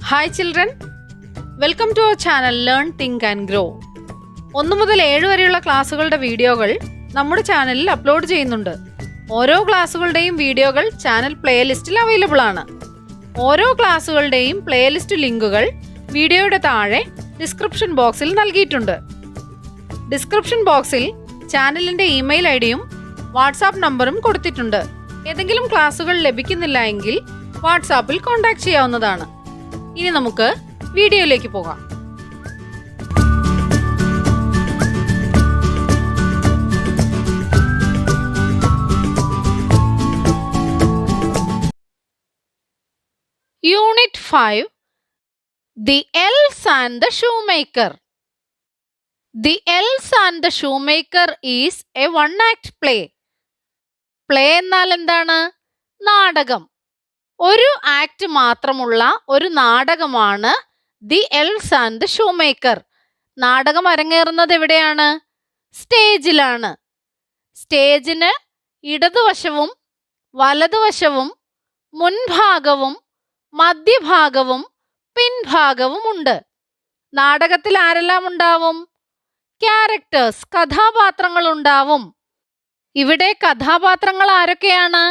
Hi children, welcome to our channel learn think and grow. 1 മുതൽ 7 വരെയുള്ള ക്ലാസ്സുകളുടെ വീഡിയോകൾ നമ്മുടെ ചാനലിൽ അപ്ലോഡ് ചെയ്യുന്നുണ്ട്. ഓരോ ക്ലാസ്സുകളുടെയും വീഡിയോകൾ ചാനൽ പ്ലേലിസ്റ്റിൽ അവൈലബിൾ ആണ്. ഓരോ ക്ലാസ്സുകളുടെയും പ്ലേലിസ്റ്റ് ലിങ്കുകൾ വീഡിയോയുടെ താഴെ ഡിസ്ക്രിപ്ഷൻ ബോക്സിൽ നൽകിയിട്ടുണ്ട്. ഡിസ്ക്രിപ്ഷൻ ബോക്സിൽ ചാനലിൻ്റെ ഇമെയിൽ ഐഡിയും വാട്സാപ്പ് നമ്പറും കൊടുത്തിട്ടുണ്ട്. ഏതെങ്കിലും ക്ലാസ്സുകൾ ലഭിക്കുന്നില്ല എങ്കിൽ വാട്സാപ്പിൽ കോൺടാക്ട് ചെയ്യാവുന്നതാണ്. ഇനി നമുക്ക് വീഡിയോയിലേക്ക് പോകാം. Unit 5 The Elves and the Shoemaker. The Elves and the Shoemaker is a one-act play. Play എന്നാൽ എന്താണ്? നാടകം. ഒരു ആക്ട് മാത്രമുള്ള ഒരു നാടകമാണ് ദി എൽവ്സ് ആൻഡ് ദി ഷൂമേക്കർ. നാടകം അരങ്ങേറുന്നത് എവിടെയാണ്? സ്റ്റേജിലാണ്. സ്റ്റേജിന് ഇടതുവശവും വലതുവശവും മുൻഭാഗവും മധ്യഭാഗവും പിൻഭാഗവുമുണ്ട്. നാടകത്തിൽ ആരെല്ലാം ഉണ്ടാവും? ക്യാരക്ടേഴ്സ്, കഥാപാത്രങ്ങൾ ഉണ്ടാവും. ഇവിടെ കഥാപാത്രങ്ങൾ ആരൊക്കെയാണ്?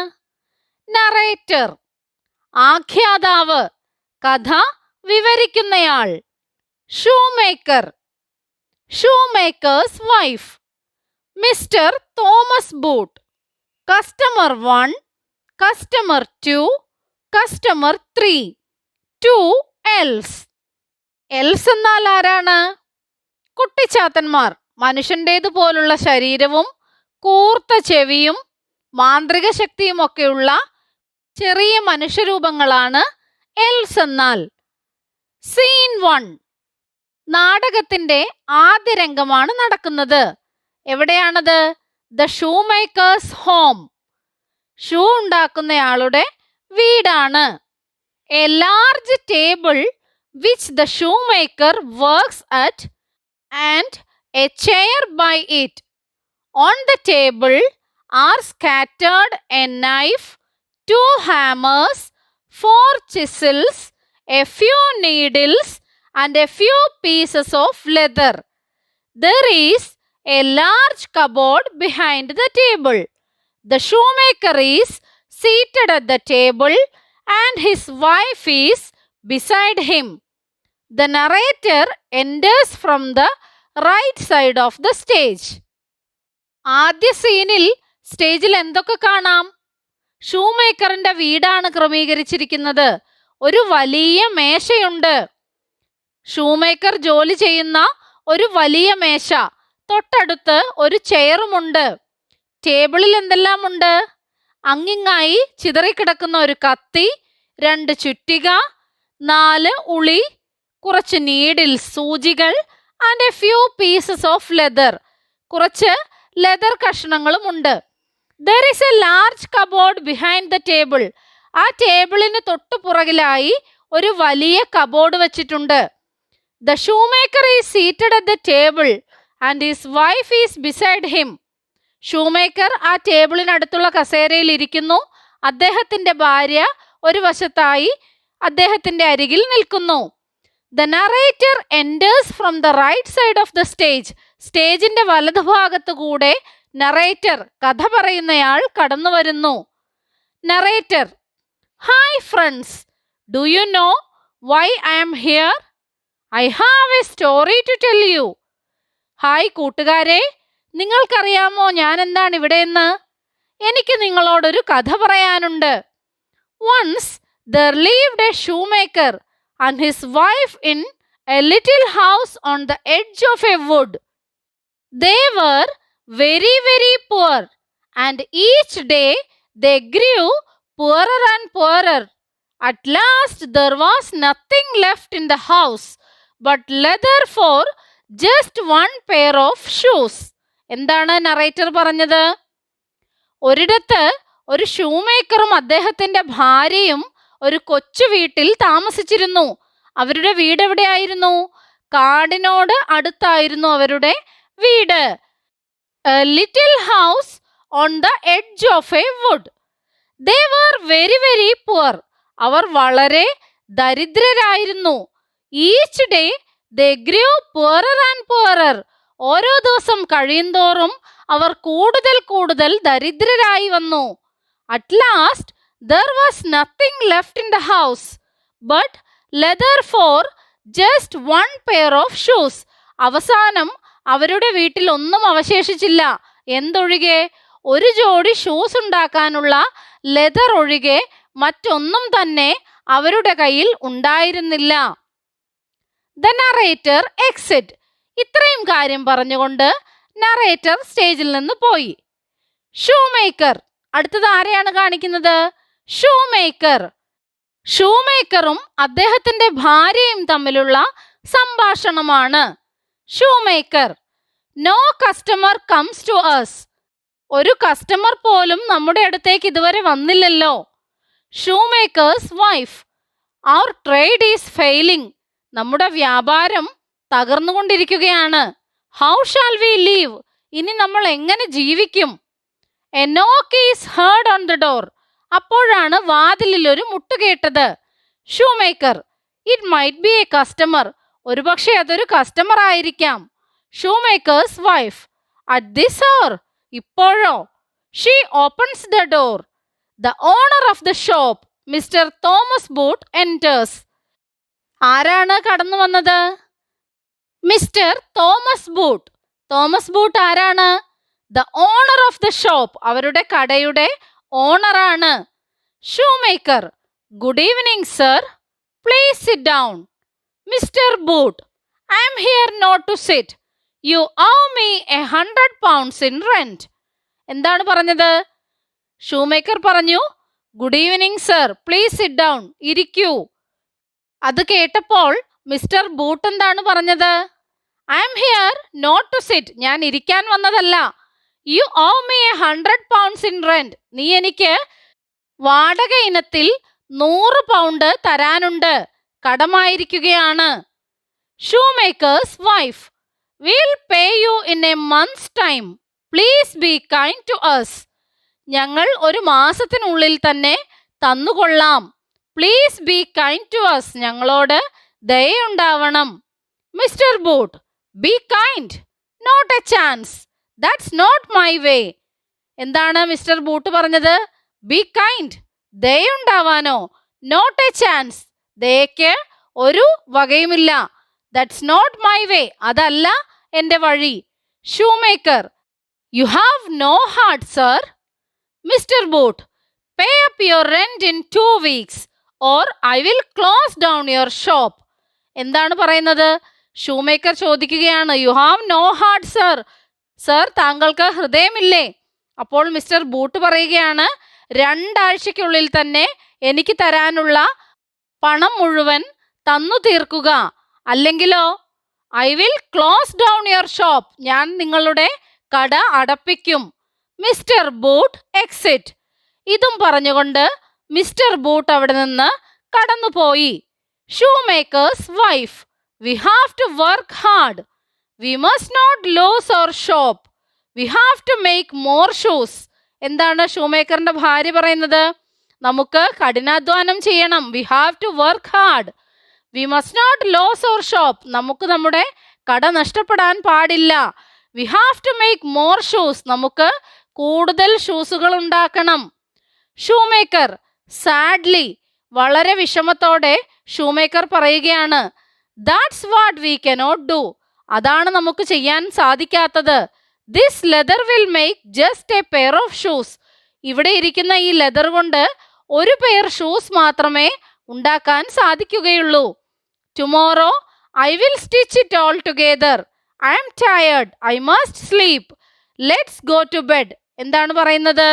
നറേറ്റർ, ആഖ്യാതാവ്, കഥ വിവരിക്കുന്നയാൾ. Shoemaker, shoemaker's wife. Mister Thomas Boot. Customer 1, customer 2, customer 3. 2 elves. Elves എന്നാൽ ആരാണ്? കുട്ടിച്ചാത്തന്മാർ. മനുഷ്യൻ്റേതുപോലുള്ള ശരീരവും കൂർത്ത ചെവിയും മാന്ത്രിക ശക്തിയുമൊക്കെയുള്ള ചെറിയ മനുഷ്യരൂപങ്ങളാണ് എൽസ് എന്നാൽ. സീൻ 1. നാടകത്തിന്റെ ആദ്യ രംഗമാണ് നടക്കുന്നത്. എവിടെയാണത്? The shoemaker's home. ഷൂ ഉണ്ടാക്കുന്നയാളുടെ വീടാണ്. A large table which the shoemaker works at and a chair by it. On the table are scattered a knife, 2 hammers, 4 chisels, a few needles and a few pieces of leather. There is a large cupboard behind the table. The shoemaker is seated at the table and his wife is beside him. The narrator enters from the right side of the stage. ആദ്യ സീനിൽ സ്റ്റേജിൽ എന്തൊക്കെ കാണാം? ഷൂമേക്കറിന്റെ വീടാണ് ക്രമീകരിച്ചിരിക്കുന്നത്. ഒരു വലിയ മേശയുണ്ട്. Shoemaker ജോലി ചെയ്യുന്ന ഒരു വലിയ മേശ, തൊട്ടടുത്ത് ഒരു ചെയറുമുണ്ട്. ടേബിളിൽ എന്തെല്ലാം ഉണ്ട്? അങ്ങിങ്ങായി ചിതറിക്കിടക്കുന്ന ഒരു കത്തി, 2 ചുറ്റിക, 4 ഉളി, കുറച്ച് നീഡിൽസ്, സൂചികൾ, and a few pieces of leather, കുറച്ച് ലെതർ കഷ്ണങ്ങളുമുണ്ട്. There is a large cupboard behind the table. ആ ടേബിളിന് തൊട്ടു പുറകിലായി ഒരു വലിയ കബോർഡ് വെച്ചിട്ടുണ്ട്. The shoemaker is seated at the table and his wife is beside him. Shoemaker ആ ടേബിളിനടുത്തുള്ള കസേരയിൽ ഇരിക്കുന്നു. അദ്ദേഹത്തിന്റെ ഭാര്യ ഒരു വശത്തായി അദ്ദേഹത്തിന്റെ അരികിൽ നിൽക്കുന്നു. The narrator enters from the right side of the stage. സ്റ്റേജിന്റെ വലതുഭാഗത്തു കൂടെ നറേറ്റർ, കഥ പറയുന്നയാൾ, കടന്നു വരുന്നു. Narrator: hi friends, do you know why I am here? I have a story to tell you. Hi കൂട്ടുകാരെ, നിങ്ങൾക്കറിയാമോ ഞാൻ എന്താണ് ഇവിടെയെന്ന്? എനിക്ക് നിങ്ങളോടൊരു കഥ പറയാനുണ്ട്. Once there lived a shoemaker and his wife in a little house on the edge of a wood. They were very, very poor, and each day they grew poorer and poorer. At last there was nothing left in the house but leather for just 1 pair of shoes. എന്താണ് narrator പറഞ്ഞത്? ഒരിടത്ത് ഒരു ഷൂമേക്കറും അദ്ദേഹത്തിന്റെ ഭാര്യയും ഒരു കൊച്ചു വീട്ടിൽ താമസിച്ചിരുന്നു. അവരുടെ വീട് എവിടെയായിരുന്നു? കാടിനോട് അടുത്തായിരുന്നു അവരുടെ വീട്. A little house on the edge of a wood. They were very, very poor. അവർ വളരെ ദരിദ്രരായിരുന്നു. Each day they grew poorer and poorer. ഓരോ ദിവസം കഴിയുന്തോറും അവർ കൂടുതൽ കൂടുതൽ ദരിദ്രരായി വന്നു. At last there was nothing left in the house but leather for just one pair of shoes. അവസാനം അവരുടെ വീട്ടിൽ ഒന്നും അവശേഷിച്ചില്ല. എന്തൊഴികെ? ഒരു ജോഡി ഷൂസ് ഉണ്ടാക്കാനുള്ള ലെതർ ഒഴികെ മറ്റൊന്നും തന്നെ അവരുടെ കയ്യിൽ ഉണ്ടായിരുന്നില്ല. The narrator exit. ഇത്രയും കാര്യം പറഞ്ഞുകൊണ്ട് നറേറ്റർ സ്റ്റേജിൽ നിന്ന് പോയി. Shoe maker. അടുത്തത് ആരെയാണ് കാണിക്കുന്നത്? Shoe maker. ഷൂ മേക്കറും അദ്ദേഹത്തിന്റെ ഭാര്യയും തമ്മിലുള്ള സംഭാഷണമാണ്. Shoemaker: no customer comes to us. ഒരു കസ്റ്റമർ പോലും നമ്മുടെ അടുത്തേക്ക് ഇതുവരെ വന്നില്ലല്ലോ. Shoe makers wife: our trade is failing. നമ്മുടെ വ്യാപാരം തകർന്നുകൊണ്ടിരിക്കുകയാണ്. How shall we live? ഇനി നമ്മൾ എങ്ങനെ ജീവിക്കും? A knock is heard on the door. അപ്പോഴാണ് വാതിലിൽ ഒരു മുട്ട് കേട്ടത്. Shoemaker: it might be a customer. ഒരുപക്ഷെ അതൊരു കസ്റ്റമർ ആയിരിക്കാം. Shoe makers wife: at this hour? ഇപ്പോഴോ? She opens the door. The owner of the shop mister Thomas Boot enters. ആരാണ് കടന്നു വന്നത്? Mister Thomas Boot. Thomas Boot ആരാണ്? The owner of the shop. അവരുടെ കടയുടെ ഓണറാണ്. Shoemaker: good evening sir, please sit down. Mister Boot: I am here not to sit. You owe me 100 pounds in rent. എന്താണ് പറഞ്ഞത്? Shoemaker പറഞ്ഞു, good evening sir, please sit down. ഇരിക്കൂ. അത് കേട്ടപ്പോൾ mister Boot എന്താണ് പറഞ്ഞത്? I am here not to sit. ഞാൻ ഇരിക്കാൻ വന്നതല്ല. You owe me 100 pounds in rent. നീ എനിക്ക് വാടക ഇനത്തിൽ 100 പൗണ്ട് തരാനുണ്ട്. കടമായിരിക്കുകയാണ്. Shoe makers wife: we'll pay you in a month's time. Please be kind to us. ഞങ്ങൾ ഒരു മാസത്തിനുള്ളിൽ തന്നെ തന്നുകൊള്ളാം. Please be kind to us. ഞങ്ങളോട് ദയയുണ്ടാവണം. Mister Boot: be kind? Not a chance. That's not my way. എന്താണ് mister Boot പറഞ്ഞത്? Be kind, ദയുണ്ടാവാനോ? നോട്ട് എ ചാൻസ്, ദയക്ക് ഒരു വകയുമില്ല. ദാറ്റ്സ് നോട്ട് മൈ വേ, അതല്ല എൻ്റെ വഴി. Shoemaker: you have no heart sir. Mister Boot: pay up your rent in 2 weeks or I will close down your shop. എന്താണ് പറയുന്നത്? Shoe maker ചോദിക്കുകയാണ്, you have no heart sir. Sir, താങ്കൾക്ക് ഹൃദയമില്ലേ? അപ്പോൾ mister boot പറയുകയാണ്, 2 ആഴ്ചയ്ക്കുള്ളിൽ തന്നെ എനിക്ക് തരാനുള്ള പണം മുഴുവൻ തന്നു തീർക്കുക, അല്ലെങ്കിലോ I will close down your shop. ഞാൻ നിങ്ങളുടെ കട അടപ്പിക്കും. Mister boot exit. ഇതും പറഞ്ഞുകൊണ്ട് മിസ്റ്റർ ബൂട്ട് അവിടെ നിന്ന് കടന്നുപോയി. Shoe makers wife: we have to work hard. We must not lose our shop. We have to make more shoes. എന്താണ് shoe മേക്കറിന്റെ ഭാര്യ പറയുന്നത്? നമുക്ക് കഠിനാധ്വാനം ചെയ്യണം. We have to work hard. We must not lose our shop. നമുക്ക് നമ്മുടെ കട നഷ്ടപ്പെടാൻ പാടില്ല. We have to make more shoes. നമുക്ക് കൂടുതൽ ഷൂസുകൾ ഉണ്ടാക്കണം. ഷൂ മേക്കർ സാഡ്ലി, വളരെ വിഷമത്തോടെ ഷൂ മേക്കർ പറയുകയാണ്, that's what we cannot do. അതാണ് നമുക്ക് ചെയ്യാൻ സാധിക്കാത്തത്. This leather will make just A pair of shoes. ഇവിടെ ഇരിക്കുന്ന ഈ ലെതർ കൊണ്ട് ഒരു പെയർ ഷൂസ് മാത്രമേ ഉണ്ടാക്കാൻ സാധിക്കുകയുള്ളൂ. Tomorrow I will stitch it all together. I am tired. I must sleep. Let's go to bed. എന്താണ് പറയുന്നത്?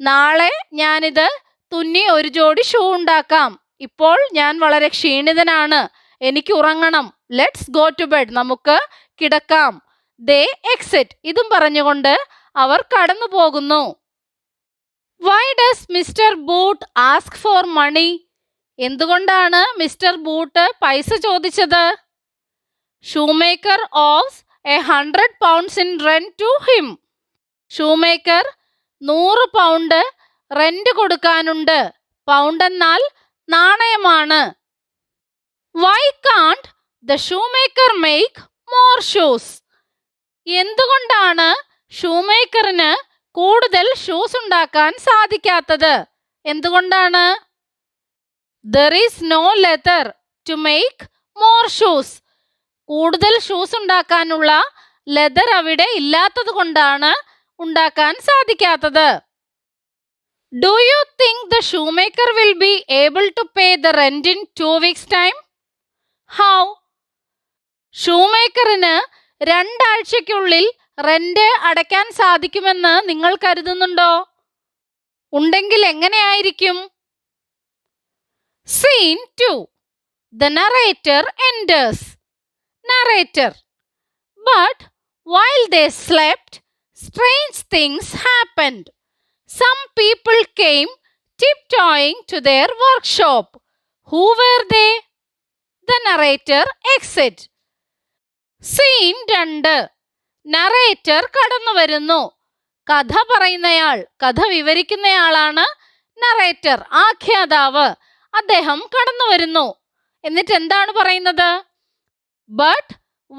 നാളെ ഞാനിത് തുന്നി ഒരു ജോഡി ഷൂ ഉണ്ടാക്കാം. ഇപ്പോൾ ഞാൻ വളരെ ക്ഷീണിതനാണ്. എനിക്ക് ഉറങ്ങണം. Let's go to bed. നമുക്ക് കിടക്കാം. They exit. ഇതും പറഞ്ഞുകൊണ്ട് അവർ കടന്നു പോകുന്നു. Why does mister Boot ask for money? എന്തുകൊണ്ടാണ് മിസ്റ്റർ ബൂട്ട് പൈസ ചോദിച്ചത്? Shoemaker owes 100 pounds in rent to him. Shoemaker 100 pound rent കൊടുക്കാനുണ്ട്. പൗണ്ട് എന്നാൽ നാണയമാണ്. Why can't the shoemaker make more shoes? എന്തുകൊണ്ടാണ് ഷൂമേക്കറിന് കൂടുതൽ ഷൂസ് ഉണ്ടാക്കാൻ സാധിക്കാത്തത്? എന്തുകൊണ്ടാണ്? There is no leather to make more shoes. കൂടുതൽ ഷൂസ് ഉണ്ടാക്കാനുള്ള ലെതർ അവിടെ ഇല്ലാത്തത് കൊണ്ടാണ് ഉണ്ടാക്കാൻ സാധിക്കാത്തത്. Do you think the shoemaker will be able to pay the rent in 2 weeks' time? How? ഷൂമേക്കറിന് 2 ആഴ്ചയ്ക്കുള്ളിൽ rent അടയ്ക്കാൻ സാധിക്കുമെന്ന് നിങ്ങൾ കരുതുന്നുണ്ടോ? ഉണ്ടെങ്കിൽ എങ്ങനെയായിരിക്കും? Scene 2. The narrator enters. Narrator. But while they slept, strange things happened. Some people came tiptoeing to their workshop. Who were they? The narrator exit. Scene 2. Narrator കടന്നു വരുന്നു. കഥ പറയുന്നയാൾ, കഥ വിവരിക്കുന്നയാളാണ് നറേറ്റർ, ആഖ്യാതാവ്. അദ്ദേഹം കടന്നു വരുന്നു. എന്നിട്ട് എന്താണ് പറയുന്നത്? But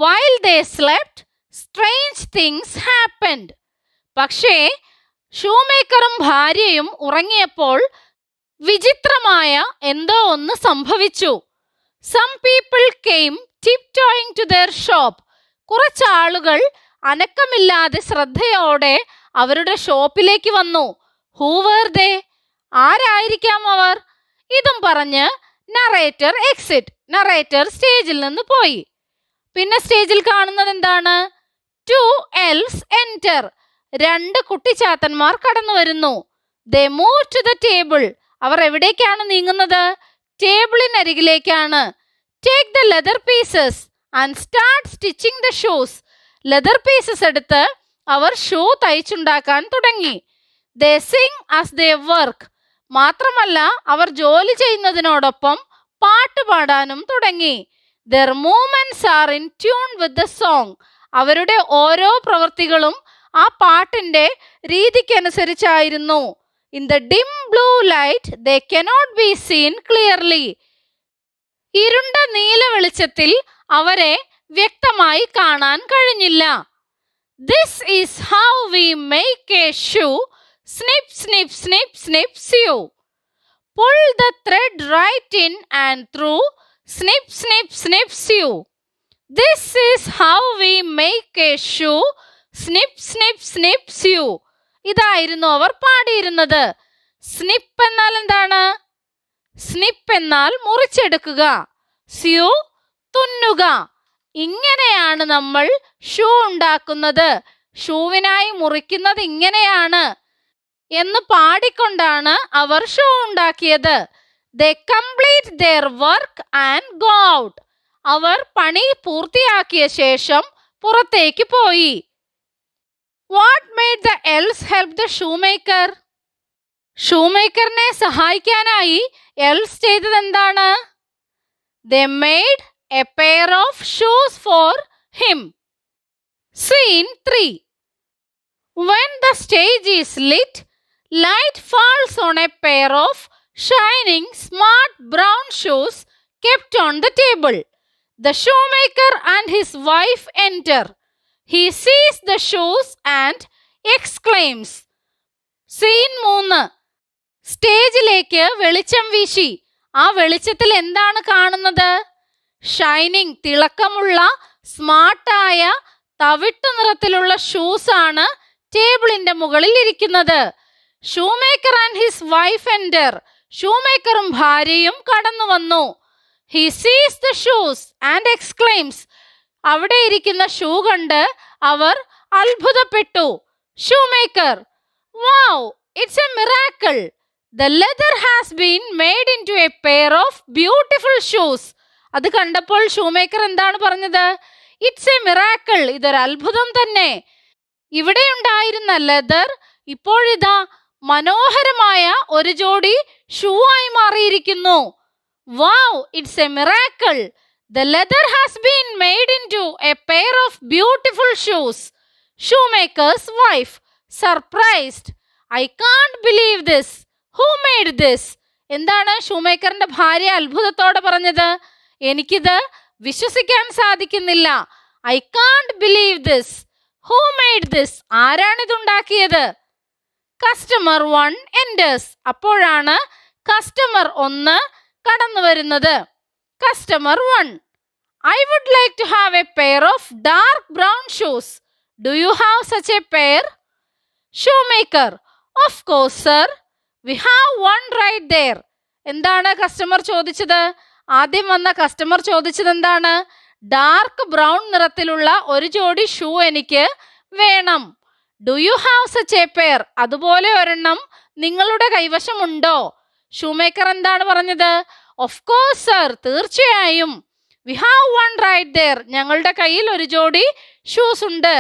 while they slept, strange things happened. പക്ഷേ ഷൂമേക്കറും ഭാര്യയും ഉറങ്ങിയപ്പോൾ വിചിത്രമായ എന്തോ ഒന്ന് സംഭവിച്ചു. Some people came tiptoeing to their shop. കുറച്ചാളുകൾ അനക്കമില്ലാതെ ശ്രദ്ധയോടെ അവരുടെ ഷോപ്പിലേക്ക് വന്നു. Who were they? ആരായിരിക്കാം അവർ? ഇതും പറഞ്ഞ് നറേറ്റർ എക്സിറ്റ്. നറേറ്റർ സ്റ്റേജിൽ നിന്ന് പോയി. പിന്നെ സ്റ്റേജിൽ കാണുന്നത് എന്താണ്? 2 elves enter. 2 കുട്ടിച്ചാത്തന്മാർ കടന്നു വരുന്നു. They move to the table. അവർ എവിടേക്കാണ് നീങ്ങുന്നത്? ടേബിളിനരികിലേക്കാണ്. Take the leather pieces and start stitching the shoes. Leather pieces എടുത്ത് അവർ ഷൂ തയ്ച്ചുണ്ടാക്കാൻ തുടങ്ങി. They sing as they work. മാത്രമല്ല അവർ ജോലി ചെയ്യുന്നതിനോടൊപ്പം പാട്ട് പാടാനും തുടങ്ങി. Their movements are in tune with the song. അവരുടെ ഓരോ പ്രവൃത്തികളും ആ പാട്ടിന്റെ രീതിക്കനുസരിച്ചായിരുന്നു. In the dim blue light they cannot be seen clearly. ഇരുണ്ട നീല വെളിച്ചത്തിൽ അവരെ വ്യക്തമായി കാണാൻ കഴിഞ്ഞില്ല. This is how we make a shoe. Snip, snip, snip, snip, sew. Pull the thread right in and through. Snip, snip, snip, sew. This is how we make a shoe. Snip, snip, snip, sew. ഇതായിരുന്നു അവർ പാടിയിരുന്നത്. Snip എന്നാൽ എന്താണ്? Snip എന്നാൽ മുറിച്ചെടുക്കുക, sue തുന്നുക. ഇങ്ങനെയാണ് നമ്മൾ shoe ഉണ്ടാക്കുന്നത്, ഷൂവിനായി മുറിക്കുന്നത് ഇങ്ങനെയാണ് എന്ന് പാടിക്കൊണ്ടാണ് അവർ ഷൂ ഉണ്ടാക്കിയത്. They complete their work and go out. അവർ പണി പൂർത്തിയാക്കിയ ശേഷം പുറത്തേക്ക് പോയി. What made the elves help the shoemaker? ഷൂമേക്കറിനെ സഹായിക്കാനായി എൽസ് ചെയ്തത് എന്താണ്? They made a pair of shoes for him. Scene 3. When the stage is lit, light falls on a pair of shining smart brown shoes kept on the table. The shoemaker and his wife enter. He sees the shoes and exclaims. Scene 3. സ്റ്റേജിലേക്ക് വെളിച്ചം വീശി. ആ വെളിച്ചത്തിൽ എന്താണ് കാണുന്നത്? Shining, തിളക്കമുള്ള സ്മാർട്ടായ തവിട്ടു നിറത്തിലുള്ള ഷൂസ് ആണ് ടേബിളിന്റെ മുകളിൽ ഇരിക്കുന്നത്. Shoemaker and his wife enter. ഷൂമേക്കറും ഭാര്യയും കടന്നു വന്നു. ഹി സീസ് ദ ഷൂസ് ആൻഡ് എക്സ്ക്ലെയിംസ്. അവിടെ ഇരിക്കുന്ന ഷൂ കണ്ട് അവർ അത്ഭുതപ്പെട്ടു. Shoemaker, wow, it's A miracle. The leather has been made into a pair of beautiful shoes. അത് കണ്ടപ്പോൾ ഷൂമേക്കർ എന്താണ് പറഞ്ഞത്? It's A miracle. ഇതൊരു അത്ഭുതം തന്നെ. ഇവിടെ ഉണ്ടായിരുന്ന ലെതർ ഇപ്പോഴിതാ മനോഹരമായ ഒരു ജോഡി ഷൂ ആയി മാറിയിരിക്കുന്നു. Wow, it's A miracle. The leather has been made into a pair of beautiful shoes. Shoemaker's wife, surprised. I can't believe this. Who made this? എന്താണ് ഷൂമേക്കറിന്റെ ഭാര്യ അത്ഭുതത്തോടെ പറഞ്ഞത്? എനിക്കിത് വിശ്വസിക്കാൻ സാധിക്കുന്നില്ല. I can't believe this. Who made this? ആരാണിതുണ്ടാക്കിയത്? Customer 1 enters. അപ്പോഴാണ് customer 1 കടന്നു വരുന്നത്. Customer 1, I would like to have a pair of dark brown shoes. Do you have such a pair? Shoemaker, of course sir. We have one right there. എന്താണ് customer ചോദിച്ചത്? ആദ്യം വന്ന customer ചോദിച്ചത് എന്താണ്? Dark brown നിറത്തിലുള്ള ഒരു ജോഡി shoe എനിക്ക് വേണം. Do you have such a pair? അതുപോലെ ഒരെണ്ണം നിങ്ങളുടെ കൈവശമുണ്ടോ? ഷൂമേക്കർ എന്താണ് പറഞ്ഞത്? ഓഫ് കോഴ്സ് സർ, തീർച്ചയായും. We have one right there. ഞങ്ങളുടെ കയ്യിൽ ഒരു ജോഡി ഷൂസ് ഉണ്ട്.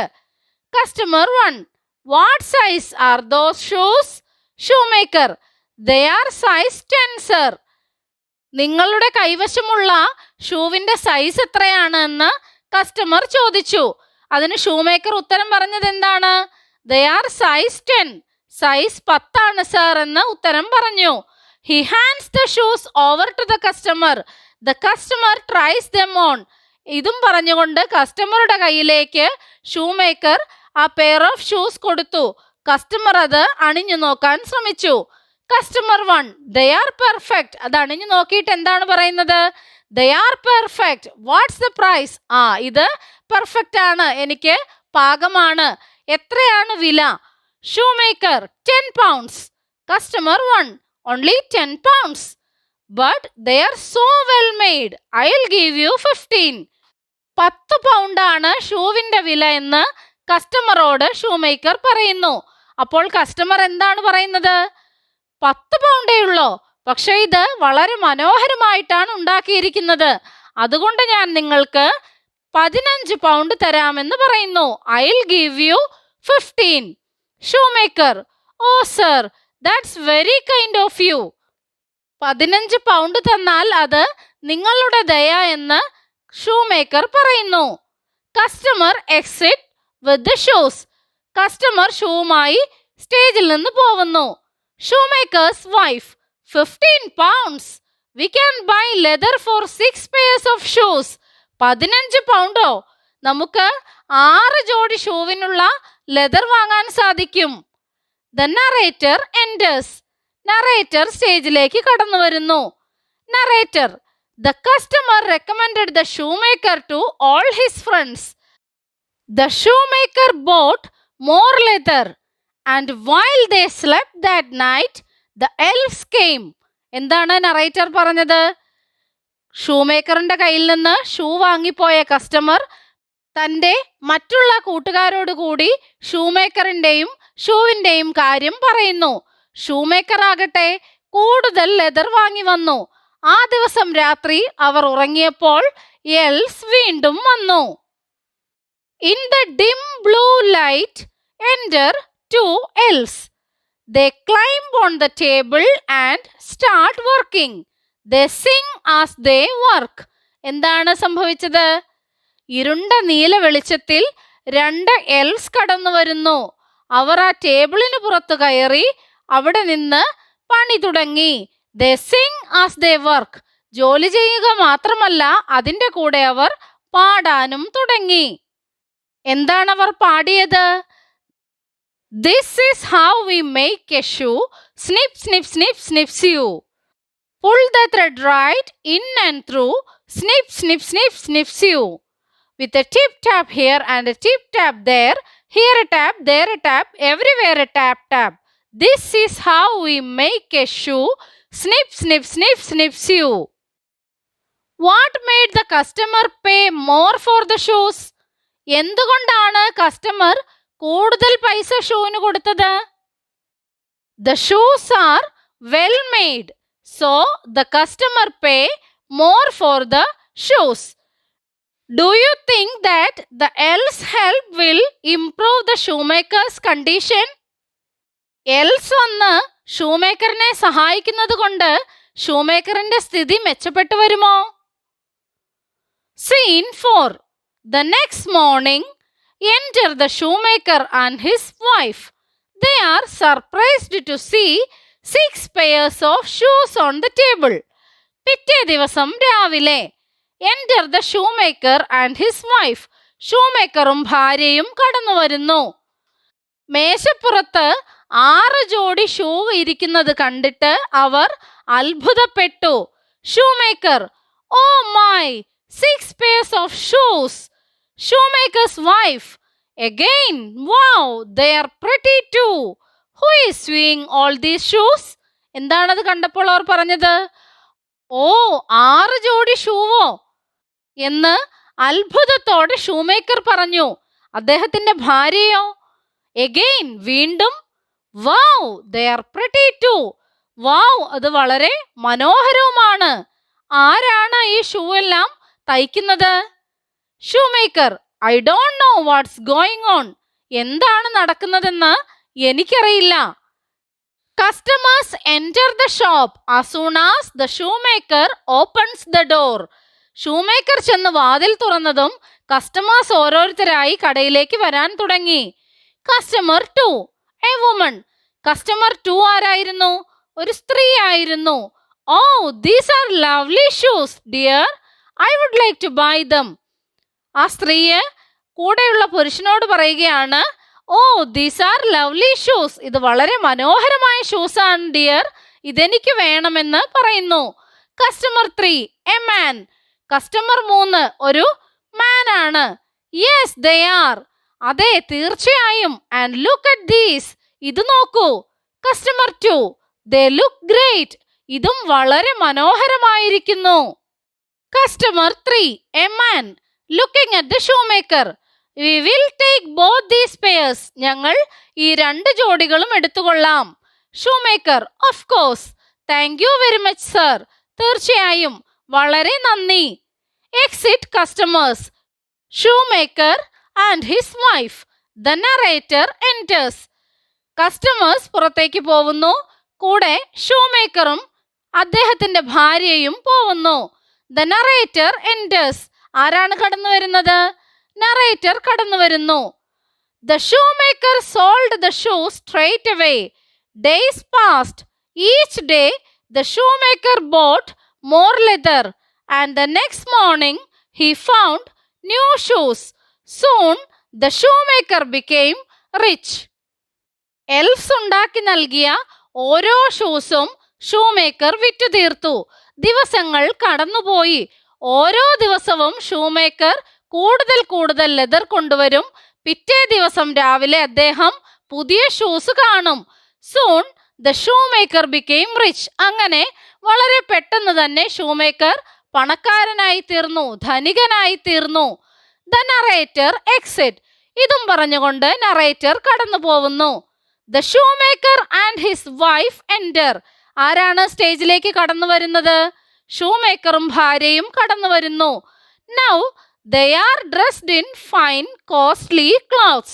Customer 1, what size are those shoes? Shoemaker, they are size 10 sir. നിങ്ങളുടെ കൈവശമുള്ള ഷൂവിന്റെ സൈസ് എത്രയാണ് എന്ന് കസ്റ്റമർ ചോദിച്ചു. അതിന് ഷൂമേക്കർ ഉത്തരം പറഞ്ഞത് എന്താണ്? ദേ ആർ സൈസ് 10. സൈസ് 10 ആണ് സർ എന്ന് ഉത്തരം പറഞ്ഞു. He hands the shoes over to the customer. The customer tries them on. ഇതും പറഞ്ഞുകൊണ്ട് കസ്റ്റമറുടെ കയ്യിലേക്ക് ഷൂമേക്കർ ആ പെയർ ഓഫ് ഷൂസ് കൊടുത്തു. കസ്റ്റമർ അത് അണിഞ്ഞു നോക്കാൻ ശ്രമിച്ചു. Customer 1, they are perfect. അത് അണിഞ്ഞു നോക്കിയിട്ട് എന്താണ് പറയുന്നത്? They are perfect. What's the price? ഇത് പെർഫെക്റ്റ് ആണ്, എനിക്ക് പാകമാണ്. എത്രയാണ് വില? Shoemaker, 10 pounds. Customer 1, only 10 pounds. But they are so well made. I will give you 15. 10 പൗണ്ടാണ് ഷൂവിന്റെ വില എന്ന് കസ്റ്റമറോട് ഷൂമേക്കർ പറയുന്നു. അപ്പോൾ കസ്റ്റമർ എന്താണ് പറയുന്നത്? 10 പൗണ്ടേ ഉള്ളോ? പക്ഷെ ഇത് വളരെ മനോഹരമായിട്ടാണ് ഉണ്ടാക്കിയിരിക്കുന്നത്. അതുകൊണ്ട് ഞാൻ നിങ്ങൾക്ക് 15 പൗണ്ട് തരാമെന്ന് പറയുന്നു. I will give you 15. Shoemaker, oh sir, that's very kind of you. 15 pound തന്നാൽ അത് നിങ്ങളുടെ ദയ എന്ന് ഷൂമേക്കർ പറയുന്നു. Customer exit with the shoes. Customer ഷൂവുമായി സ്റ്റേജിൽ നിന്ന് പോകുന്നു. Shoemaker's wife, 15 pounds. We can buy leather for 6 pairs of shoes. 15 പൗണ്ടോ? നമുക്ക് 6 ജോഡി ഷൂവിനുള്ള ലെതർ വാങ്ങാൻ സാധിക്കും. The narrator enters. നറേറ്റർ സ്റ്റേജിലേക്ക് കടന്നു വരുന്നു. Narrator, the customer recommended the shoemaker to all his friends. The shoemaker bought more leather. And while they slept that night, the elves came. എന്താണ് narrator പറഞ്ഞത്? ഷൂമേക്കറിന്റെ കയ്യിൽ നിന്ന് ഷൂ വാങ്ങിപ്പോയ കസ്റ്റമർ തൻ്റെ മറ്റുള്ള കൂട്ടുകാരോട് കൂടി ഷൂമേക്കറിന്റെയും ഷൂവിന്റെയും കാര്യം പറയുന്നു. ഷൂമേക്കർ ആകട്ടെ കൂടുതൽ ലെതർ വാങ്ങി വന്നു. ആ ദിവസം രാത്രി അവർ ഉറങ്ങിയപ്പോൾ എൽസ് വീണ്ടും വന്നു. In the dim blue light enter 2 elves. They climb on the table and start working. They sing as they work. എന്താണ് സംഭവിച്ചത്? ഇരുണ്ട നീല വെളിച്ചത്തിൽ 2 എൽസ് കടന്നു വരുന്നു. അവർ ആ ടേബിളിന് പുറത്തു കയറി അവിടെ നിന്ന് പണി തുടങ്ങി. They sing as they work. ജോലി ചെയ്യുക മാത്രമല്ല, അതിൻ്റെ കൂടെ അവർ പാടാനും തുടങ്ങി. എന്താണ് അവർ പാടിയത്? This is how we make a shoe. Snip, snip, snip, snips you. Pull the thread right in and through. Snip, snip, snip, snips you. With a tip tap here and a tip tap there. Here a tap, there a tap, everywhere a tap tap. This is how we make a shoe. Snip, snip, snip, snips you. What made the customer pay more for the shoes? എന്തുകൊണ്ടാണ് customer കൂടുതൽ പൈസ ഷൂവിന് കൊടുത്തത്? The shoes are well made, so the customer pay more for the shoes. Do you think that the elves' help will improve the shoemaker's condition? Else വന്ന് ഷൂമേക്കറിനെ സഹായിക്കുന്നത് കൊണ്ട് ഷൂമേക്കറിന്റെ സ്ഥിതി മെച്ചപ്പെട്ടു വരുമോ? Scene 4. The next morning, enter the shoemaker and his wife. They are surprised to see 6 pairs of shoes on the table. പിറ്റേ ദിവസം രാവിലെ enter the shoemaker and his wife. ഷൂമേക്കറും ഭാര്യയും കടന്നു വരുന്നു. മേശപ്പുറത്ത് 6 ജോഡി ഷൂ ഇരിക്കുന്നത് കണ്ടിട്ട് അവർ അത്ഭുതപ്പെട്ടു. Shoemaker, oh my, 6 pairs of shoes. Shoemaker's wife, again, wow, they are pretty too. Who is sewing all these shoes? എന്താണത് കണ്ടപ്പോൾ അവർ പറഞ്ഞത്? ഓ, 6 ജോഡി ഷൂവോ എന്ന് അത്ഭുതത്തോടെ ഷൂമേക്കർ പറഞ്ഞു. അദ്ദേഹത്തിന്റെ ഭാര്യയോ എഗെയിൻ, വീണ്ടും, wow, they are pretty too. Wow, അത് വളരെ മനോഹരവുമാണ്. ആരാണ് ഈ ഷൂ എല്ലാം തയ്ക്കുന്നത്? Shoemaker, I don't know what's going on. എന്താണ് നടക്കുന്നതെന്ന് എനിക്കറിയില്ല. Customers enter the shop as soon as the shoemaker opens the door. Shoemaker ചെന്ന് വാതിൽ തുറന്നതും കസ്റ്റമേഴ്സ് ഓരോരുത്തരായി കടയിലേക്ക് വരാൻ തുടങ്ങി. Customer 2, A woman. കസ്റ്റമർ 2 ആരായിരുന്നു? ഒരു സ്ത്രീ ആയിരുന്നു. Oh, these are lovely shoes dear, I would like to buy them. ആ സ്ത്രീയെ കൂടെയുള്ള പുരുഷനോട് പറയുകയാണ്, oh, these are lovely shoes, ഇത് വളരെ മനോഹരമായ ഷൂസ് ആണ് ഡിയർ, ഇതെനിക്ക് വേണമെന്ന് പറയുന്നു. Customer 3, a man. കസ്റ്റമർ 3 ഒരു മാൻ ആണ്. യെസ്, ദേ ആർ, അതെ, തീർച്ചയായും. ആൻഡ് ലുക്ക് അറ്റ് ദീസ്, ഇത് നോക്കൂ. കസ്റ്റമർ 2, ദേ ലുക്ക് ഗ്രേറ്റ്, ഇതും വളരെ മനോഹരമായിരിക്കുന്നു. Customer 3, a man, looking at the shoemaker, we will take both these pairs, ഞങ്ങൾ ഈ 2 ജോഡികളും എടുത്തുകൊള്ളാം. Shoemaker, of course, thank you very much sir, തീർച്ചയായും, വളരെ നന്ദി. Exit customers. Shoemaker and his wife. The narrator enters. Customers പുറത്തേക്ക് പോകുന്നു. കൂടെ ഷൂമേക്കറും അദ്ദേഹത്തിന്റെ ഭാര്യയും പോകുന്നു. The narrator enters. ആരാണ് കടന്നു വരുന്നത്? നറേറ്റർ കടന്നു വരുന്നു. The shoemaker sold the shoe straight away. Days passed. Each day the shoemaker bought more leather and the next morning he found new shoes. Soon the shoemaker became rich. Elves ഉണ്ടാക്കി നൽകിയ ഓരോ ഷൂസും shoemaker വിറ്റു തീർത്തു. ദിവസങ്ങൾ കടന്നുപോയി. ഓരോ ദിവസവും shoemaker കൂടുതൽ കൂടുതൽ ലെതർ കൊണ്ടുവരും. പിറ്റേ ദിവസം രാവിലെ അദ്ദേഹം പുതിയ ഷൂസ് കാണും. Soon the shoemaker became rich. അങ്ങനെ വളരെ പെട്ടെന്ന് തന്നെ ഷൂമേക്കർ പണക്കാരനായി തീർന്നു, ധനികനായി തീർന്നു. The narrator exit. ഇതും പറഞ്ഞുകൊണ്ട് നറേറ്റർ കടന്നു പോകുന്നു. The shoemaker and his wife enter. ആരാണ് സ്റ്റേജിലേക്ക് കടന്നു വരുന്നത്? ഷൂമേക്കറും ഭാര്യയും കടന്നു വരുന്നു. Now they are dressed in fine costly clothes.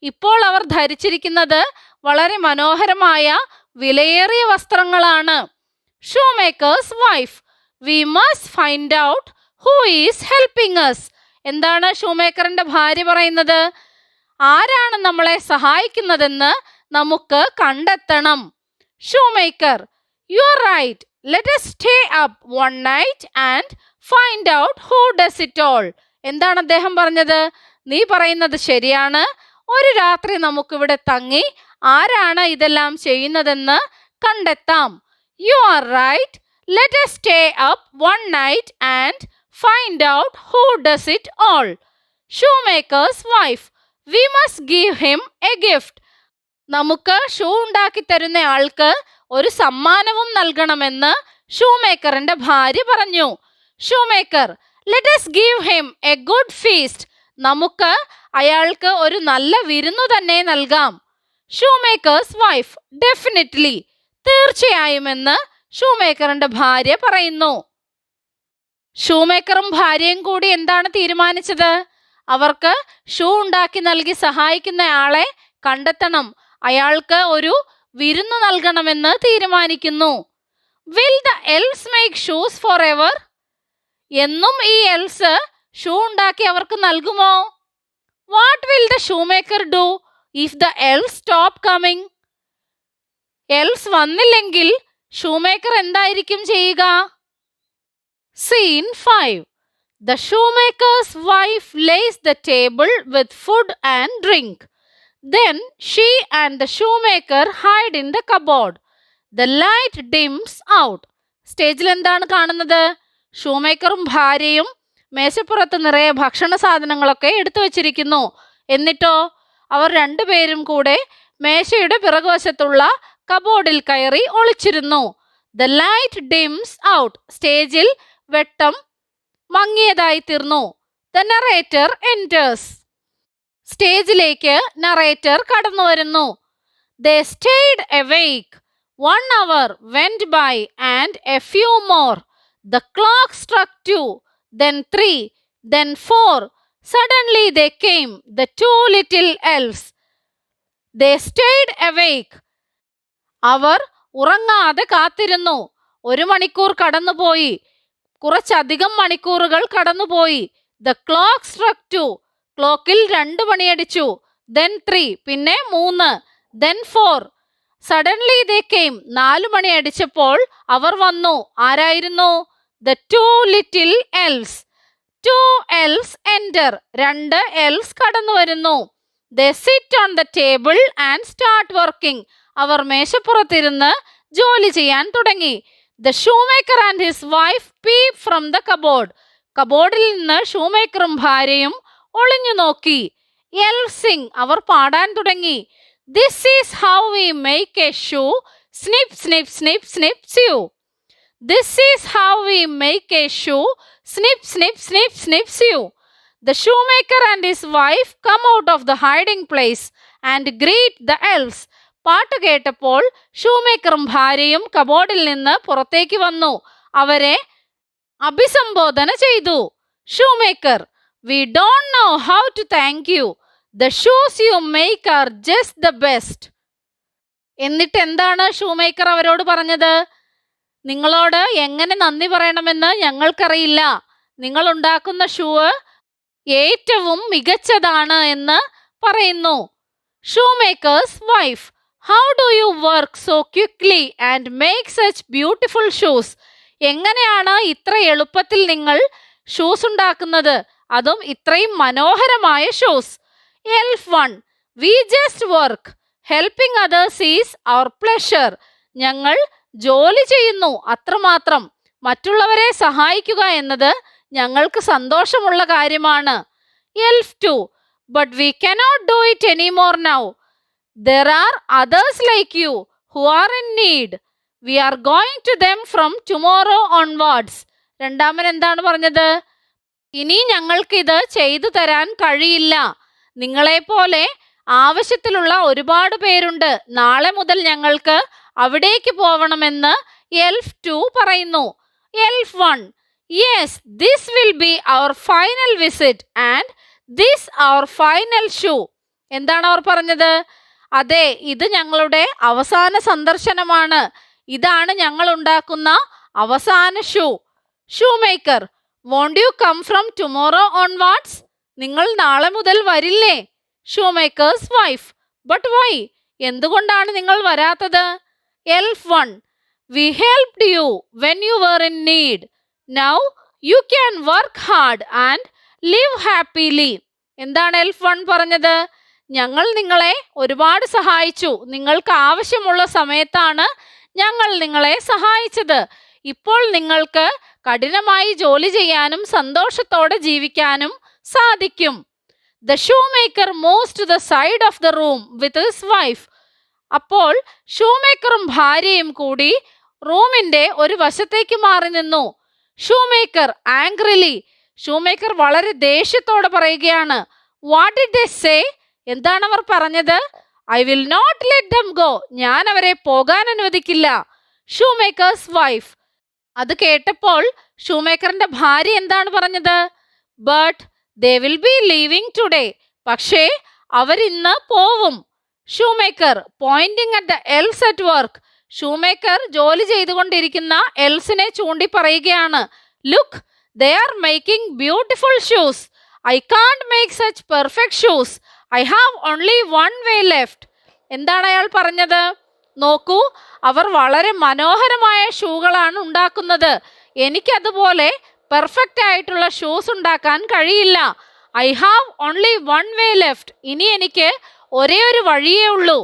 ഇപ്പോൾ അവർ ധരിച്ചിരിക്കുന്നത് വളരെ മനോഹരമായ വിലയേറിയ വസ്ത്രങ്ങളാണ്. ഷൂമേക്കേഴ്സ് wife, we must find out who is helping us. എന്താണ് ഷൂമേക്കറിന്റെ ഭാര്യ പറയുന്നത്? ആരാണ് നമ്മളെ സഹായിക്കുന്നതെന്ന് നമുക്ക് കണ്ടെത്തണം. Shoemaker, you are right, let us stay up one night and find out who does it all. എന്താണ് അദ്ദേഹം പറഞ്ഞത്? നീ പറയുന്നത് ശരിയാണ്, ഒരു രാത്രി നമുക്കിവിടെ തങ്ങി ആരാണ് ഇതെല്ലാം ചെയ്യുന്നതെന്ന് കണ്ടെത്താം. You are right, let us stay up one night and find out who does it all. Shoemaker's wife, we must give him a gift. നമുക്ക് ഷൂ ഉണ്ടാക്കി തരുന്ന ആൾക്ക് ഒരു സമ്മാനവും നൽകണമെന്ന് ഷൂമേക്കറിന്റെ ഭാര്യ പറഞ്ഞു. Shoemaker, let us give him a good feast. നമുക്ക് അയാൾക്ക് ഒരു നല്ല വിരുന്നു തന്നെ നൽകാം. ഷൂമേക്കേഴ്സ് വൈഫ്, ഡെഫിനറ്റ്ലി, തീർച്ചയായും എന്ന് ഷൂമേക്കറിന്റെ ഭാര്യ പറയുന്നു. ഷൂമേക്കറും ഭാര്യയും കൂടി എന്താണ് തീരുമാനിച്ചത്? അവർക്ക് ഷൂ ഉണ്ടാക്കി നൽകി സഹായിക്കുന്ന ആളെ കണ്ടെത്തണം, അയാൾക്ക് ഒരു വിരുന്നു നൽകണമെന്ന് തീരുമാനിക്കുന്നു. Will the elves make shoes forever? എന്നും ഈ എൽസ് ഷൂ ഉണ്ടാക്കി അവർക്ക് നൽകുമോ? What will the shoemaker do if the elves stop coming? Else വന്നില്ലെങ്കിൽ ഷൂമേക്കർ എന്തായിരിക്കും ചെയ്യുക? Scene 5. The shoemaker's wife lays the table with food and drink. Then she and the shoemaker hide in the cupboard. The light dims out. സ്റ്റേജിൽ എന്താണ് കാണുന്നത്? ഷൂമേക്കറും ഭാര്യയും മേശപ്പുറത്ത് നിറയെ ഭക്ഷണ സാധനങ്ങളൊക്കെ എടുത്തു വച്ചിരിക്കുന്നു. എന്നിട്ടോ അവർ രണ്ടുപേരും കൂടെ മേശയുടെ പിറകുവശത്തുള്ള കബോർഡിൽ കയറി ഒളിച്ചിരുന്നു. The light dims out. സ്റ്റേജിൽ വെട്ടം മങ്ങിയതായി തീർന്നു. The narrator enters. സ്റ്റേജിലേക്ക് നറേറ്റർ കടന്നു വരുന്നു. They stayed awake. 1 hour went by and a few more. The clock struck 2, then 3, then 4. Suddenly they came, the 2 little elves. They stayed awake. അവർ ഉറങ്ങാതെ കാത്തിരുന്നു. 1 മണിക്കൂർ കടന്നുപോയി. കുറച്ചധികം മണിക്കൂറുകൾ കടന്നുപോയി. The clock struck 2. ക്ലോക്കിൽ 2 മണിയടിച്ചു. Then 3, പിന്നെ 3, then 4. Suddenly they came. 4 മണി അടിച്ചപ്പോൾ അവർ വന്നു. ആരായിരുന്നു? The 2 little elves. 2 elves enter. 2 elves കടന്നു വരുന്നു. They sit on the table and start working. അവർ മേശപ്പുറത്തിരുന്ന് ജോലി ചെയ്യാൻ തുടങ്ങി. The shoemaker and his wife peep from the cupboard. കബോർഡിൽ നിന്ന് ഷൂമേക്കറും ഭാര്യയും ഒളിഞ്ഞു നോക്കി. Elves sing. അവർ പാടാൻ തുടങ്ങി. This is how we make a shoe. Snip, snip, snip, snip, sew. This is how we make a shoe. Snip, snip, snip, snip, sew. The shoemaker and his wife come out of the hiding place and greet the elves. പാട്ട് കേട്ടപ്പോൾ ഷൂമേക്കറും ഭാര്യയും കബോർഡിൽ നിന്ന് പുറത്തേക്ക് വന്നു. അവരെ അഭിസംബോധന ചെയ്തു. Shoemaker, we don't know how to thank you. The shoes you make are just the best. എന്നിട്ട് എന്താണ് ഷൂമേക്കർ അവരോട് പറഞ്ഞത്? നിങ്ങളോട് എങ്ങനെ നന്ദി പറയണമെന്ന് ഞങ്ങൾക്കറിയില്ല. നിങ്ങൾ ഉണ്ടാക്കുന്ന ഷൂ ഏറ്റവും മികച്ചതാണ് എന്ന് പറയുന്നു. ഷൂമേക്കേഴ്സ് wife, how do you work so quickly and make such beautiful shoes? എങ്ങനെയാണ് ഇത്ര എളുപ്പത്തിൽ നിങ്ങൾ ഷൂസ് ഉണ്ടാക്കുന്നത്, അതും ഇത്രയും മനോഹരമായ shoes? Elf 1, we just work. Helping others is our pleasure. ഞങ്ങൾ ജോലി ചെയ്യുന്നു, അത്രമാത്രം. മറ്റുള്ളവരെ സഹായിക്കുക എന്നത് ഞങ്ങൾക്ക് സന്തോഷമുള്ള കാര്യമാണ്. Elf 2, but we cannot do it anymore now. There are others like you who are in need. We are going to them from tomorrow onwards. രണ്ടാമൻ എന്താണ് പറഞ്ഞത്? ഇനി ഞങ്ങൾക്കിത് ചെയ്തു തരാൻ കഴിയില്ല. നിങ്ങളെപ്പോലെ ആവശ്യത്തിലുള്ള ഒരുപാട് പേരുണ്ട്. നാളെ മുതൽ ഞങ്ങൾക്ക് അവിടേക്ക് പോവണമെന്ന് Elf 2 പറയുന്നു. Elf 1, yes, this will be our final visit and this our final shoe. എന്താണ് അവർ പറഞ്ഞത്? അതെ, ഇത് ഞങ്ങളുടെ അവസാന സന്ദർശനമാണ്. ഇതാണ് ഞങ്ങൾ ഉണ്ടാക്കുന്ന അവസാന shoe. Shoemaker, won't you come from tomorrow onwards? നിങ്ങൾ നാളെ മുതൽ വരില്ലേ? ഷൂമേക്കേഴ്സ് വൈഫ്, but why? എന്തുകൊണ്ടാണ് നിങ്ങൾ വരാത്തത്? Elf 1, we helped you when you were in need. Now you can work hard and live happily. എന്താണ് Elf 1 പറഞ്ഞത്? ഞങ്ങൾ നിങ്ങളെ ഒരുപാട് സഹായിച്ചു. നിങ്ങൾക്ക് ആവശ്യമുള്ള സമയത്താണ് ഞങ്ങൾ നിങ്ങളെ സഹായിച്ചത്. ഇപ്പോൾ നിങ്ങൾക്ക് കഠിനമായി ജോലി ചെയ്യാനും സന്തോഷത്തോടെ ജീവിക്കാനും സാധിക്കും. The shoemaker moves to the side of the room with his wife. അപ്പോൾ ഷൂമേക്കറും ഭാര്യയും കൂടി റൂമിന്റെ ഒരു വശത്തേക്ക് മാറി നിന്നു. ഷൂമേക്കർ ആംഗ്രിലി, ഷൂമേക്കർ വളരെ ദേഷ്യത്തോടെ പറയുകയാണ്. What did they say? എന്താണ് അവർ പറഞ്ഞത്? I will not let them go. ഞാൻ അവരെ പോകാൻ അനുവദിക്കില്ല. ഷൂമേക്കേഴ്സ് വൈഫ്, അത് കേട്ടപ്പോൾ ഷൂമേക്കറിന്റെ ഭാര്യ എന്താണ് പറഞ്ഞത്? But they will be leaving today. പക്ഷേ അവരിന്ന് പോവും. Shoemaker pointing at the elves at work. Shoemaker ജോലി ചെയ്തുകൊണ്ടിരിക്കുന്ന എൽസിനെ ചൂണ്ടി പറയുകയാണ്. Look, they are making beautiful shoes. I can't make such perfect shoes. I have only one way left. എന്താണ് അയാൾ പറഞ്ഞത്? നോക്കൂ, അവർ വളരെ മനോഹരമായ ഷൂകളാണ് ഉണ്ടാക്കുന്നത്. എനിക്കതുപോലെ പെർഫെക്റ്റ് ആയിട്ടുള്ള ഷൂസ് ഉണ്ടാക്കാൻ കഴിയില്ല. I have only one way left. ഇനി എനിക്ക് ഒരേ ഒരു വഴിയേ ഉള്ളൂ.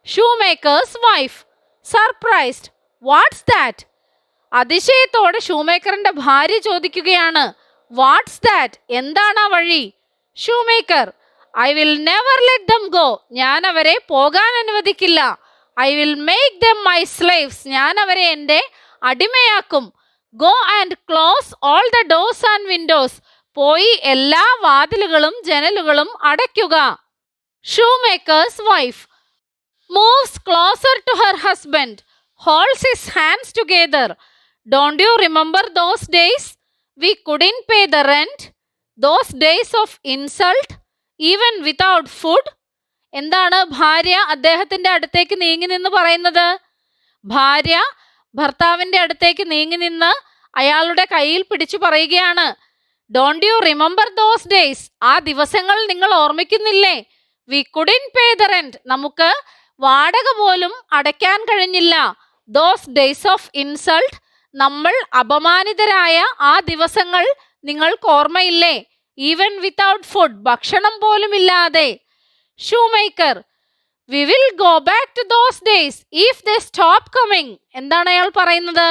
Shoe makers wife surprised. What's that? അതിശയത്തോടെ ഷൂമേക്കറിന്റെ ഭാര്യ ചോദിക്കുകയാണ്. What's that? എന്താണ് ആ വഴി? Shoemaker, I will never let them go. ഞാൻ അവരെ പോകാൻ അനുവദിക്കില്ല. I will make them my slaves. ഞാൻ അവരെ എൻ്റെ അടിമയാക്കും. Go and close all the doors and windows. പോയി എല്ലാ വാതിലുകളും ജനലുകളും അടയ്ക്കുക. Shoemaker's wife moves closer to her husband, holds his hands together. Don't you remember those days? We couldn't pay the rent. Those days of insult even without food. എന്താണ് ഭാര്യ അദ്ദേഹത്തിന്റെ അടുത്തേക്ക് നീങ്ങി നിന്ന് പറയുന്നത്? ഭാര്യ ഭർത്താവിന്റെ അടുത്തേക്ക് നീങ്ങി നിന്ന് അയാളുടെ കയ്യിൽ പിടിച്ചു പറയുകയാണ്, don't you remember those days? ആ ദിവസങ്ങൾ നിങ്ങൾ ഓർമ്മിക്കുന്നില്ലേ? We couldn't pay the rent. നമുക്ക് വാടക പോലും അടയ്ക്കാൻ കഴിഞ്ഞില്ല. ദോസ് ഡേയ്സ് ഓഫ് ഇൻസൾട്ട്, നമ്മൾ അപമാനിതരായ ആ ദിവസങ്ങൾ നിങ്ങൾക്ക് ഓർമ്മയില്ലേ? ഈവൻ വിതൗട്ട് ഫുഡ്, ഭക്ഷണം പോലും ഇല്ലാതെ. Shoemaker, we will go back to those days if they stop coming. എന്താണ് അയാൾ പറയുന്നത്?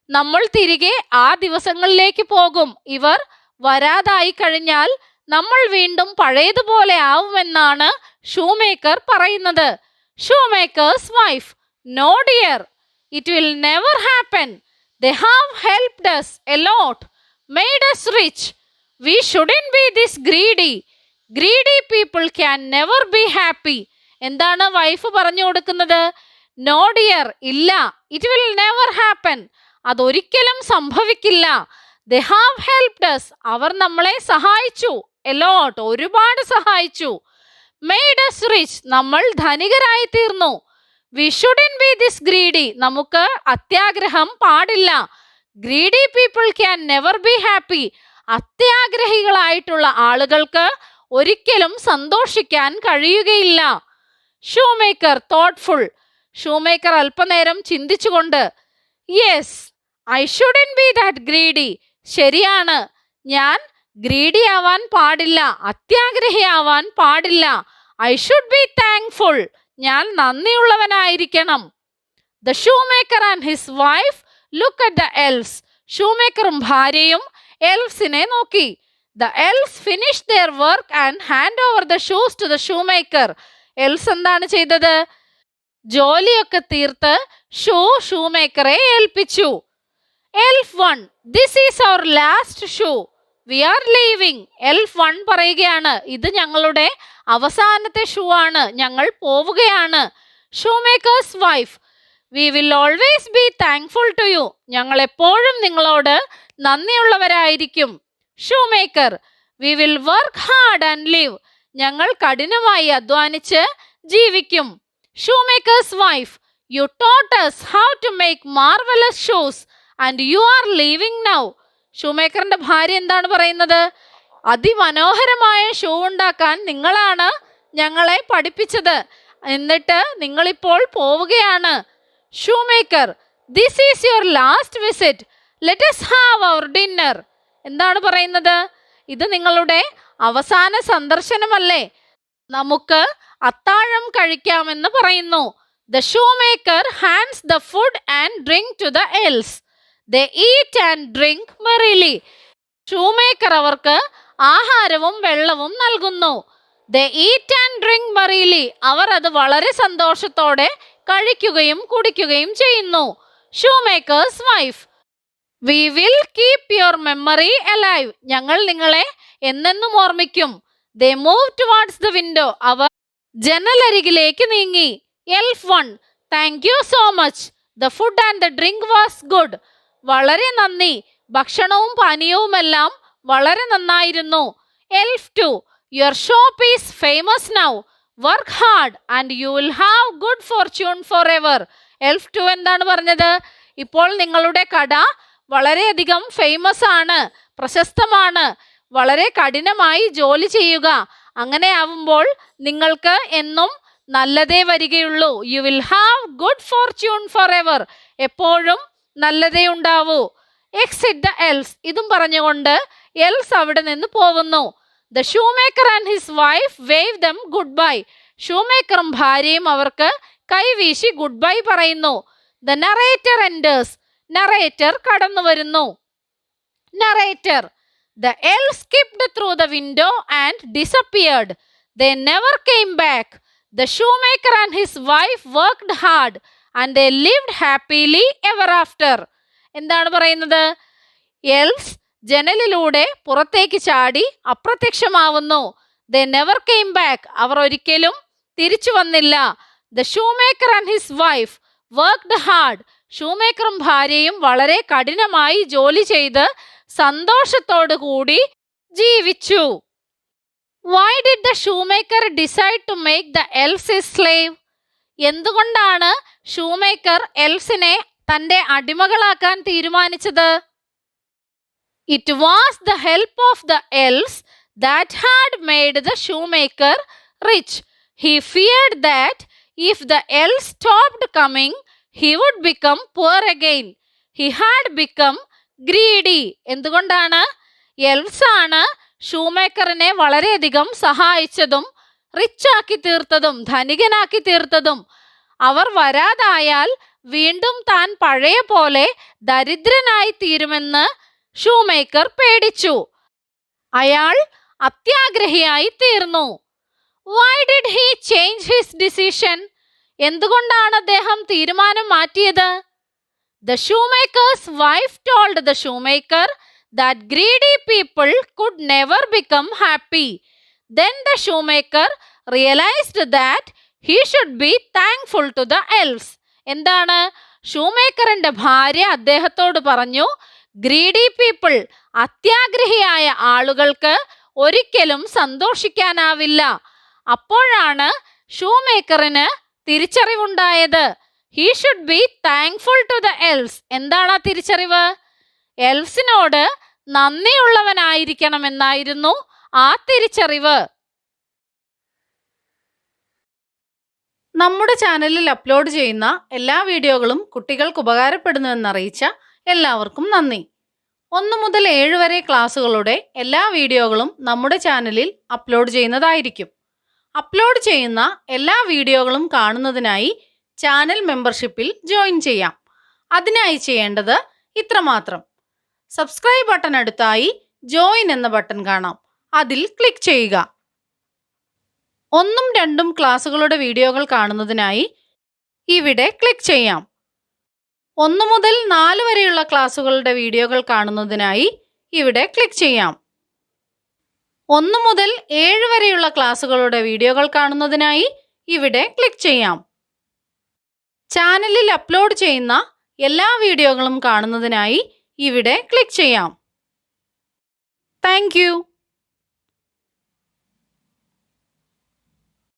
നമ്മൾ തിരികെ ആ ദിവസങ്ങളിലേക്ക് പോകും. ഇവർ വരാതായി കഴിഞ്ഞാൽ നമ്മൾ വീണ്ടും പഴയതുപോലെ ആവുമെന്നാണ് ഷൂമേക്കർ പറയുന്നത്. Shoemaker's wife, no dear, it will never happen. They have helped us a lot, made us rich. We shouldn't be this greedy. Greedy people can never be happy. എന്താണ് വൈഫ് പറഞ്ഞു കൊടുക്കുന്നത്? നോ ഡിയർ, ഇല്ല. It will never happen, അതൊരിക്കലും സംഭവിക്കില്ല. They have helped us, അവർ നമ്മളെ സഹായിച്ചു. a lot, ഒരുപാട് സഹായിച്ചു. Made us rich, നമ്മൾ ധനികരായി തീർന്നു. We shouldn't be this greedy, നമുക്ക് അത്യാഗ്രഹം പാടില്ല. Greedy people can never be happy, അത്യാഗ്രഹികളായിട്ടുള്ള ആളുകൾക്ക് ഒരിക്കലും സന്തോഷിക്കാൻ കഴിയുകയില്ല. ഷൂമേക്കർ തോട്ട്ഫുൾ, ഷൂമേക്കർ അല്പനേരം ചിന്തിച്ചുകൊണ്ട്, yes, I shouldn't B that greedy. ശരിയാണ്, ഞാൻ ഗ്രീഡി ആവാൻ പാടില്ല, അത്യാഗ്രഹിയാവാൻ പാടില്ല. ഐ ഷുഡ് ബി താങ്ക്ഫുൾ, ഞാൻ നന്ദിയുള്ളവനായിരിക്കണം. The shoemaker and his wife look at the elves. ഷൂമേക്കറും ഭാര്യയും എൽഫ്സിനെ നോക്കി. The elves finish their work and hand over the shoes to the shoemaker. Elves എന്താണ് ചെയ്തത്? ജോലിയൊക്കെ തീർത്ത് ഷൂമേക്കറെ ഏൽപ്പിച്ചു. Elf 1, this is our last shoe, we are leaving. Elf 1 പറയുകയാണ്, ഇത് ഞങ്ങളുടെ അവസാനത്തെ ഷൂ ആണ്, ഞങ്ങൾ പോവുകയാണ്. Shoemaker's wife, we will always be thankful to you, ഞങ്ങൾ എപ്പോഴും നിങ്ങളോട് നന്ദിയുള്ളവരായിരിക്കും. Shoemaker, we will work hard and live, ഞങ്ങൾ കഠിനമായി അധ്വാനിച്ച് ജീവിക്കും. Shoemaker's wife, you taught us how to make marvelous shoes and you are leaving now. ഷൂമേക്കറിന്റെ ഭാര്യ എന്താണ് പറയുന്നത്? അതിമനോഹരമായ ഷൂ ഉണ്ടാക്കാൻ നിങ്ങളാണ് ഞങ്ങളെ പഠിപ്പിച്ചത്, എന്നിട്ട് നിങ്ങളിപ്പോൾ പോവുകയാണ്. Shoemaker, this is your last visit, let us have our dinner. എന്താണ് പറയുന്നത്? ഇത് നിങ്ങളുടെ അവസാന സന്ദർശനമല്ലേ, നമുക്ക് അത്താഴം കഴിക്കാമെന്ന് പറയുന്നു. The shoemaker hands the food and drink to the elves. They eat and drink merrily. Shoemaker അവർക്ക് ആഹാരവും വെള്ളവും നൽകുന്നു. They eat and drink merrily. അവർ അത് വളരെ സന്തോഷത്തോടെ കഴിക്കുകയും കുടിക്കുകയും ചെയ്യുന്നു. ഷൂമേക്കേഴ്സ് wife, we will keep your memory alive. ഞങ്ങൾ നിങ്ങളെ എന്നെന്നും ഓർമ്മിക്കും. They move towards the window. അവർ ജനലരികിലേക്ക് നീങ്ങി. Elf 1, thank you so much, the food and the drink was good. വളരെ നന്ദി, ഭക്ഷണവും പാനീയവുമെല്ലാം വളരെ നന്നായിരുന്നു. Elf 2, your shop is famous now, work hard and you will have good fortune for ever. Elf 2 എന്താണ് പറഞ്ഞത്? ഇപ്പോൾ നിങ്ങളുടെ കട വളരെയധികം ഫേമസ് ആണ്, പ്രശസ്തമാണ്. വളരെ കഠിനമായി ജോലി ചെയ്യുക, അങ്ങനെ ആവുമ്പോൾ നിങ്ങൾക്ക് എന്നും നല്ലതേ വരികയുള്ളൂ. You will have good fortune for ever. എപ്പോഴും നല്ലതേ ഉണ്ടാവൂ. Exit the elves. ഇതും പറഞ്ഞുകൊണ്ട് എൽസ് അവിടെ നിന്ന് പോകുന്നു. The shoemaker and his wife wave them good bye. ഷൂമേക്കറും ഭാര്യയും അവർക്ക് കൈവീശി ഗുഡ് ബൈ പറയുന്നു. The narrator enters. നറേറ്റർ കടന്നു വരുന്നു. Narrator. The elves skipped through the window and disappeared. They never came back. The shoemaker and his wife worked hard and they lived happily ever after. എന്താണ് പറയുന്നത്? Else ജനലിലൂടെ പുറത്തേക്ക് ചാടി അപ്രത്യക്ഷമാവുന്നു. They never came back. അവർ ഒരിക്കലും തിരിച്ചു വന്നില്ല. The shoemaker and his wife worked hard. ഷൂമേക്കറും ഭാര്യയും വളരെ കഠിനമായി ജോലി ചെയ്ത് സന്തോഷത്തോടു കൂടി ജീവിച്ചു. Why did the shoemaker decide to make the elves his slave? എന്തുകൊണ്ടാണ് ഷൂമേക്കർ എൽസിനെ തന്റെ അടിമകളാക്കാൻ തീരുമാനിച്ചത്? It was the help of the elves that had made the shoemaker rich. He feared that if the elves stopped coming, he would become poor again. He had become greedy. എന്തുകൊണ്ടാണ്? Else ആണ് ഷൂമേക്കറിനെ വളരെയധികം സഹായിച്ചതും റിച്ചാക്കി തീർത്തതും ധനികനാക്കി തീർത്തതും. അവർ വരാതായാൽ വീണ്ടും താൻ പഴയ പോലെ ദരിദ്രനായി തീരുമെന്ന് shoemaker പേടിച്ചു. അയാൾ അത്യാഗ്രഹിയായി തീർന്നു. Why did he change his decision? എന്തുകൊണ്ടാണ് അദ്ദേഹം തീരുമാനം മാറ്റിയത്? The shoemaker's wife told the shoemaker that greedy people could never become happy. Then the shoemaker realized that he should be thankful to the elves. എന്താണ്? ഷൂമേക്കറിന്റെ ഭാര്യ അദ്ദേഹത്തോട് പറഞ്ഞു, greedy people, അത്യാഗ്രഹിയായ ആളുകൾക്ക് ഒരിക്കലും സന്തോഷിക്കാനാവില്ല. അപ്പോഴാണ് ഷൂമേക്കറിന് തിരിച്ചറിവുണ്ടായത്. He should be thankful to the elves. എന്താണ് ആ തിരിച്ചറിവ്? എൽഫ്സിനോട് നന്ദിയുള്ളവനായിരിക്കണമെന്നായിരുന്നു ആ തിരിച്ചറിവ്. നമ്മുടെ ചാനലിൽ അപ്ലോഡ് ചെയ്യുന്ന എല്ലാ വീഡിയോകളും കുട്ടികൾക്ക് ഉപകാരപ്പെടുന്നുവെന്നറിയിച്ച എല്ലാവർക്കും നന്ദി. 1 മുതൽ 7 വരെ ക്ലാസ്സുകളുടെ എല്ലാ വീഡിയോകളും നമ്മുടെ ചാനലിൽ അപ്ലോഡ് ചെയ്യുന്നതായിരിക്കും. അപ്ലോഡ് ചെയ്യുന്ന എല്ലാ വീഡിയോകളും കാണുന്നതിനായി ചാനൽ മെമ്പർഷിപ്പിൽ ജോയിൻ ചെയ്യാം. അതിനായി ചെയ്യേണ്ടത് ഇത്രമാത്രം. സബ്സ്ക്രൈബ് ബട്ടൺ അടുത്തായി ജോയിൻ എന്ന ബട്ടൺ കാണാം. അതിൽ ക്ലിക്ക് ചെയ്യുക. 1ഉം 2ഉം ക്ലാസ്സുകളുടെ വീഡിയോകൾ കാണുന്നതിനായി ഇവിടെ ക്ലിക്ക് ചെയ്യാം. 1 മുതൽ 4 വരെയുള്ള ക്ലാസ്സുകളുടെ വീഡിയോകൾ കാണുന്നതിനായി ഇവിടെ ക്ലിക്ക് ചെയ്യാം. 1 മുതൽ 7 വരെയുള്ള ക്ലാസ്സുകളുടെ വീഡിയോകൾ കാണുന്നതിനായി ഇവിടെ ക്ലിക്ക് ചെയ്യാം. ചാനലിൽ അപ്ലോഡ് ചെയ്യുന്ന എല്ലാ വീഡിയോകളും കാണുന്നതിനായി ഇവിടെ ക്ലിക്ക് ചെയ്യാം. Thank you.